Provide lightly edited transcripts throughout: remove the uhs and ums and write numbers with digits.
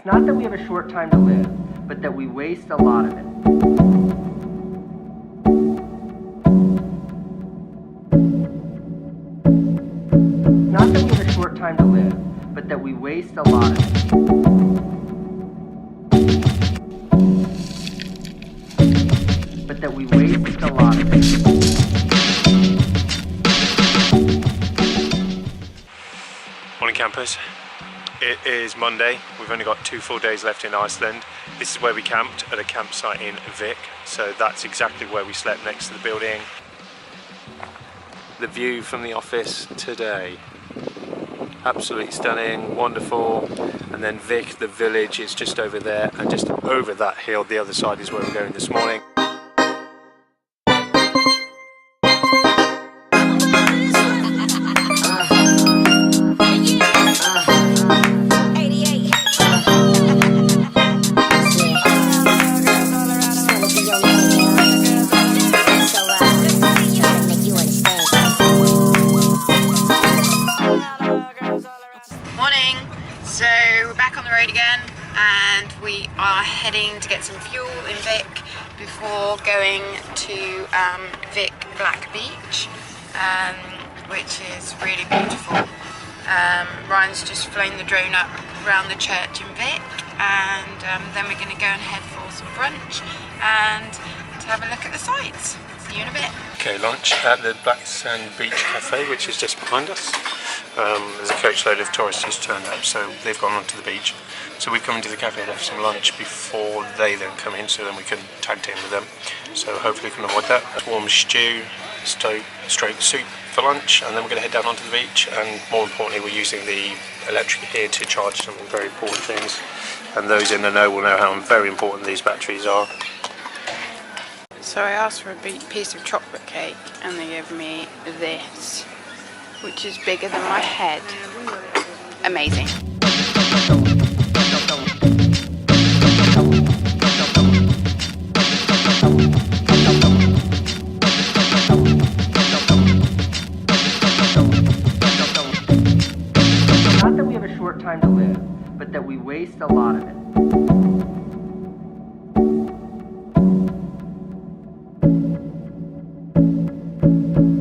It's not that we have a short time to live, but that we waste a lot of it. Not that we have a short time to live, but that we waste a lot of it. But that we waste a lot of it. Morning campers. It is Monday. We've only got 2 full days left in Iceland. This is where we camped at a campsite in Vik, so that's exactly where we slept, next to the building. The view from the office today, absolutely stunning, wonderful. And then Vik, the village, is just over there, and just over that hill, the other side, is where we're going this morning. So we're back on the road again, and we are heading to get some fuel in Vik before going to Vik Black Beach, which is really beautiful. Ryan's just flown the drone up around the church in Vik, and then we're going to go and head for some brunch and to have a look at the sights. See you in a bit. Okay, lunch at the Black Sand Beach Cafe, which is just behind us. There's a coachload of tourists just turned up, so they've gone onto the beach. So we come into the cafe to have some lunch before they then come in, so then we can tag team with them. So hopefully we can avoid that. Warm stew, stroke soup for lunch, and then we're going to head down onto the beach. And more importantly, we're using the electric here to charge some very important things. And those in the know will know how very important these batteries are. So I asked for a piece of chocolate cake, and they gave me this, which is bigger than my head. Amazing. Not that we have a short time to live, but that we waste a lot of it.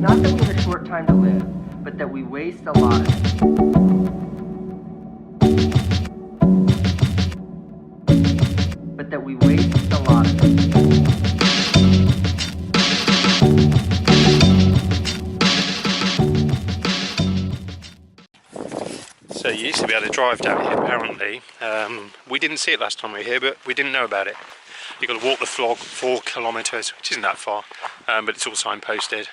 Not that we have a short time to live, but that we waste a lot of it. But that we waste a lot of it. So you used to be able to drive down here apparently. We didn't see it last time we were here, but we didn't know about it. You've got to walk the flog 4 kilometres, which isn't that far, but it's all signposted.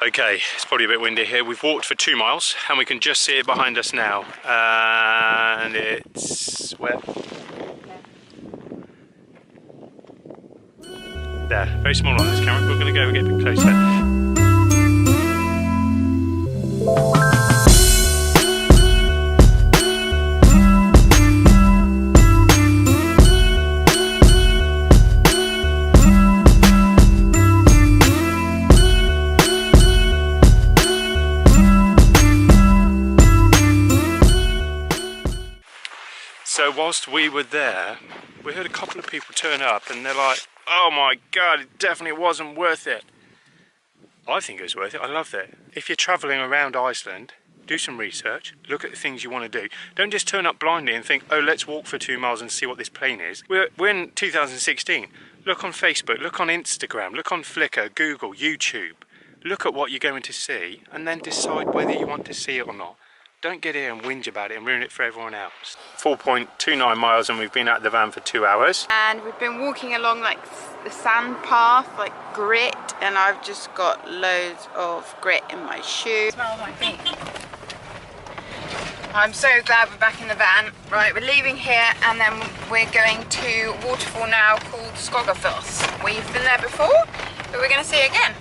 Okay, it's probably a bit windy here. We've walked for 2 miles and we can just see it behind us now. And it's where? There, very small on this camera. We're going to go and get a bit closer. So whilst we were there, we heard a couple of people turn up and they're like, oh my god, it definitely wasn't worth it. I think it was worth it, I loved it. If you're travelling around Iceland, do some research, look at the things you want to do. Don't just turn up blindly and think, oh, let's walk for 2 miles and see what this plane is. We're in 2016. Look on Facebook, look on Instagram, look on Flickr, Google, YouTube. Look at what you're going to see and then decide whether you want to see it or not. Don't get here and whinge about it and ruin it for everyone else. 4.29 miles and we've been out of the van for 2 hours. And we've been walking along like the sand path, like grit, and I've just got loads of grit in my shoe. Smell my feet. I'm so glad we're back in the van. Right, we're leaving here and then we're going to a waterfall now called Skogafoss. We've been there before, but we're going to see it again.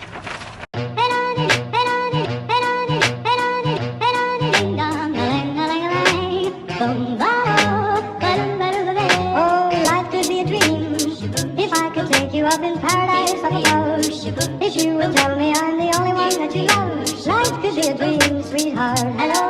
Up in paradise up above. If you would tell me I'm the only one that you love, life could be a dream, sweetheart. Hello.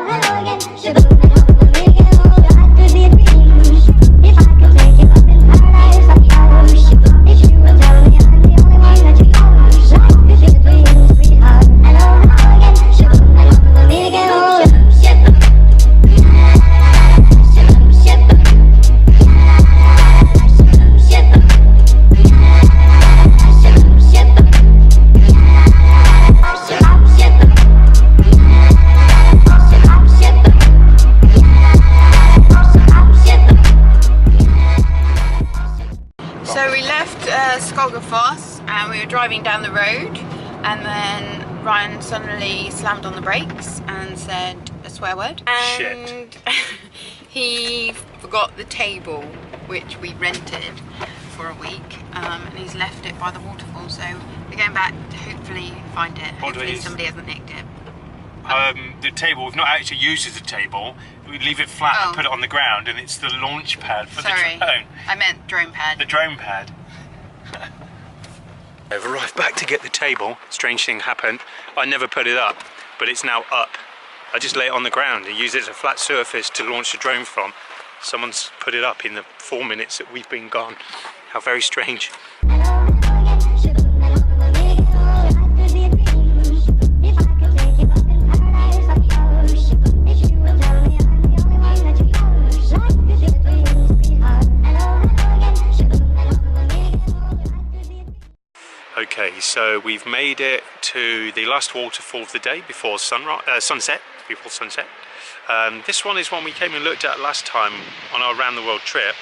were driving down the road and then Ryan suddenly slammed on the brakes and said a swear word. And Shit. he forgot the table, which we rented for a week, and he's left it by the waterfall, so we're going back to hopefully find it. Hopefully somebody hasn't nicked it. The table, we've not actually used as a table. We leave it flat and put it on the ground, and it's the launch pad for the drone. I meant drone pad. The drone pad. I've arrived back to get the table. Strange thing happened. I never put it up, but it's now up. I just lay it on the ground and use it as a flat surface to launch the drone from. Someone's put it up in the 4 minutes that we've been gone. How very strange. Okay, so we've made it to the last waterfall of the day before sunset. This one is one we came and looked at last time on our round the world trip,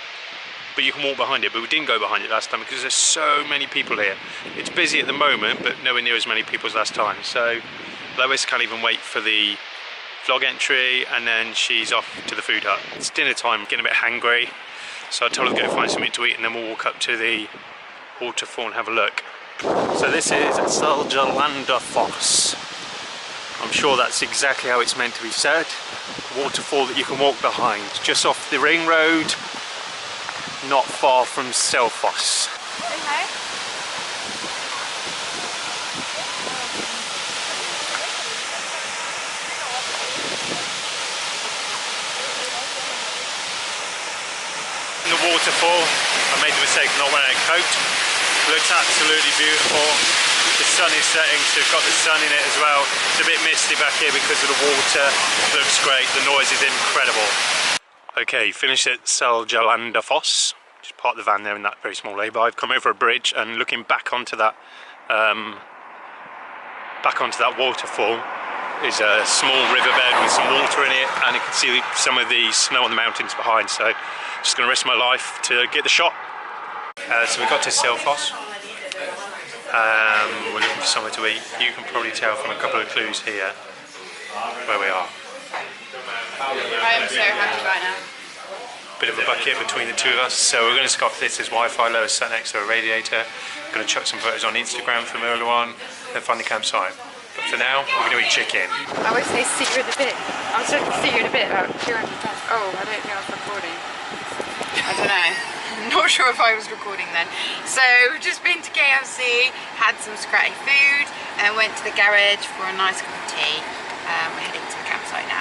but you can walk behind it, but we didn't go behind it last time because there's so many people here. It's busy at the moment, but nowhere near as many people as last time. So Lois can't even wait for the vlog entry, and then she's off to the food hut. It's dinner time, getting a bit hangry, so I told her to go find something to eat and then we'll walk up to the waterfall and have a look. So this is Skogafoss. I'm sure that's exactly how it's meant to be said. Waterfall that you can walk behind, just off the ring road, not far from Selfoss. Okay. In the waterfall, I made the mistake of not wearing a coat. Looks absolutely beautiful. The sun is setting, so we've got the sun in it as well. It's a bit misty back here because of the water. Looks great, the noise is incredible. Okay, finished at Skogafoss, just parked the van there in that very small lay-by. I've come over a bridge and looking back onto that waterfall is a small riverbed with some water in it, and you can see some of the snow on the mountains behind. So just going to risk my life to get the shot. So we got to Selfoss. We're looking for somewhere to eat. You can probably tell from a couple of clues here where we are. I am so happy right now. Bit of a bucket between the two of us, so we're going to scoff this as Wi-Fi. Lois sat next to a radiator. Going to chuck some photos on Instagram from earlier on, then find the campsite. But for now, we're going to eat chicken. I always say see you in a bit. I was trying to see you in a bit about 200 times. Oh, I don't think I was recording. I don't know. I'm not sure if I was recording then. So we've just been to KFC, had some scratty food, and went to the garage for a nice cup of tea. We're heading to the campsite now.